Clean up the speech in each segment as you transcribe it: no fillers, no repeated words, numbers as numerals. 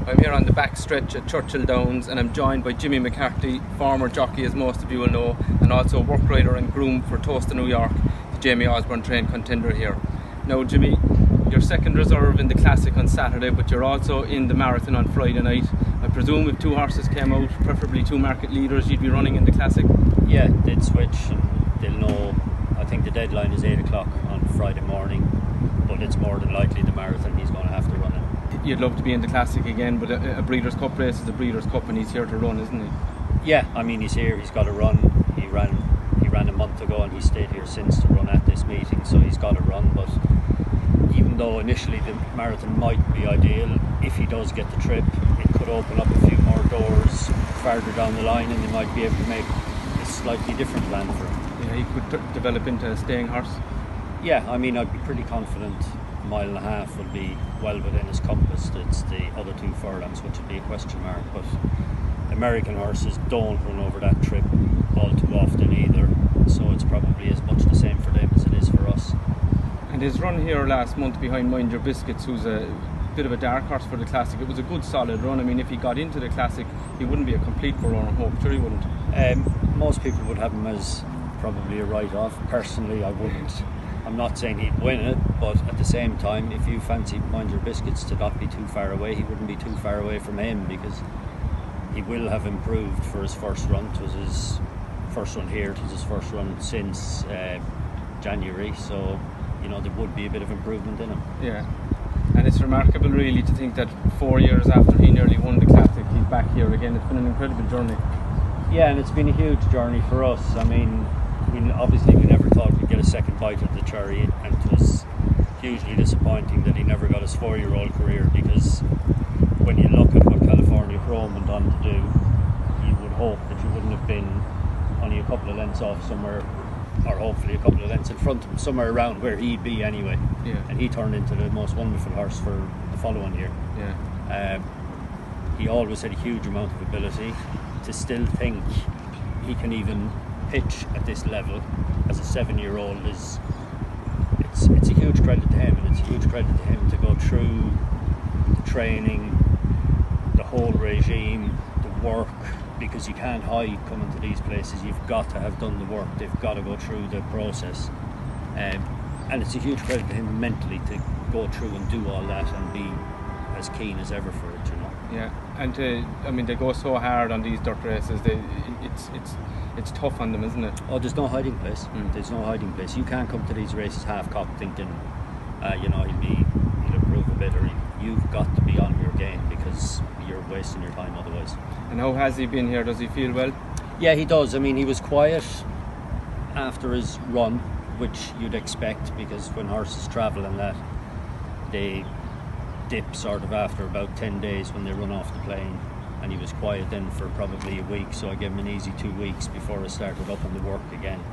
I'm here on the back stretch at Churchill Downs and I'm joined by Jimmy McCarthy, former jockey as most of you will know, and also work rider and groom for Toast of New York, the Jamie Osborne trained contender here. Now Jimmy, you're second reserve in the Classic on Saturday, but you're also in the marathon on Friday night. I presume if two horses came out, preferably two market leaders, you'd be running in the Classic? Yeah, they'd switch and they'll know. I think the deadline is 8 o'clock on Friday morning, but it's more than likely the marathon he's going to have to run in. You'd love to be in the Classic again, but a Breeders' Cup race is a Breeders' Cup and he's here to run, isn't he? Yeah, I mean he's here, he's got to run. He ran a month ago and he stayed here since to run at this meeting, so he's got to run. But even though initially the marathon might be ideal, if he does get the trip, it could open up a few more doors farther down the line and they might be able to make a slightly different plan for him. Yeah, he could develop into a staying horse. Yeah, I mean I'd be pretty confident a mile and a half will be well within his compass. It's the other 2 furlongs which would be a question mark, but American horses don't run over that trip all too often either, so it's probably as much the same for them as it is for us. And his run here last month behind Mind Your Biscuits, who's a bit of a dark horse for the Classic, it was a good solid run. I mean, if he got into the Classic he wouldn't be a complete forlorn hope, sure he wouldn't. Most people would have him as probably a write-off. Personally I wouldn't. I'm not saying he'd win it, but at the same time, if you fancy Mind Your Biscuits to not be too far away, he wouldn't be too far away from him, because he will have improved for his first run. It was his first run here, it was his first run since January, so you know there would be a bit of improvement in him. Yeah, and it's remarkable really to think that 4 years after he nearly won the Classic, he's back here again. It's been an incredible journey. Yeah, and it's been a huge journey for us. I mean, obviously we never thought we'd get a second bite at the cherry, and it was hugely disappointing that he never got his 4-year-old career, because when you look at what California Chrome went on to do, you would hope that you wouldn't have been only a couple of lengths off somewhere, or hopefully a couple of lengths in front of him, somewhere around where he'd be anyway. Yeah. And he turned into the most wonderful horse for the following year. Yeah. He always had a huge amount of ability. To still think he can even pitch at this level as a 7-year-old it's a huge credit to him, and it's a huge credit to him to go through the training, the whole regime, the work, because you can't hide coming to these places. You've got to have done the work, they've got to go through the process, and it's a huge credit to him mentally to go through and do all that and be as keen as ever for it, you know. Yeah, and I mean they go so hard on these dirt races. It's tough on them, isn't it? Oh, there's no hiding place. There's no hiding place. You can't come to these races half-cocked thinking, he'll improve a bit, or you've got to be on your game, because you're wasting your time otherwise. And how has he been here? Does he feel well? Yeah, he does. I mean, he was quiet after his run, which you'd expect, because when horses travel and that, they dip sort of after about 10 days when they run off the plane, and he was quiet then for probably a week, so I gave him an easy 2 weeks before I started up on the work again.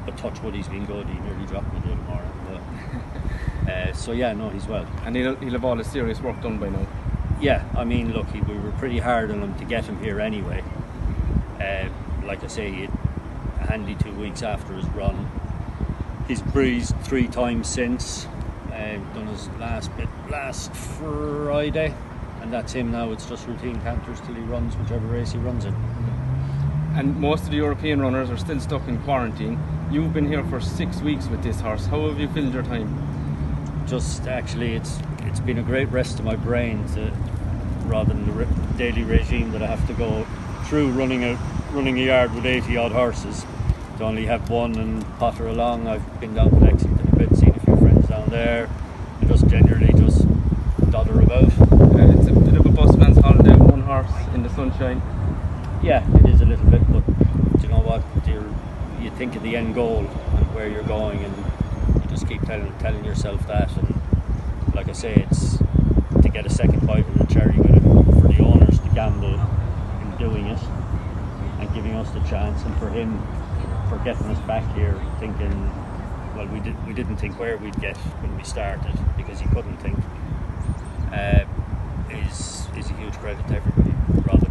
But touch wood, he's been good. He nearly dropped me the other morning, but so yeah, no, he's well, and he'll have all his serious work done by now. Yeah, I mean, look, we were pretty hard on him to get him here anyway. Like I say, he had a handy 2 weeks after his run. He's breezed 3 times since. Done his last bit last Friday, and that's him now. It's just routine canters till he runs whichever race he runs in. And most of the European runners are still stuck in quarantine. You've been here for 6 weeks with this horse. How have you filled your time? Just actually, it's been a great rest to my brain, rather than the daily regime that I have to go through running a yard with 80 odd horses. To only have one and potter along. I've been down to Lexington a bit, seen a few friends down there, and just generally just dodder about. It's a bit of a busman's holiday with one horse in the sunshine. Yeah, it is a little bit, but do you know what? You think of the end goal and where you're going, and you just keep telling yourself that. And like I say, it's to get a second bite of the cherry with it, for the owners to gamble in doing it and giving us the chance, and for him for getting us back here thinking, well, we didn't think where we'd get when we started, because he couldn't think, is a huge credit to everybody, rather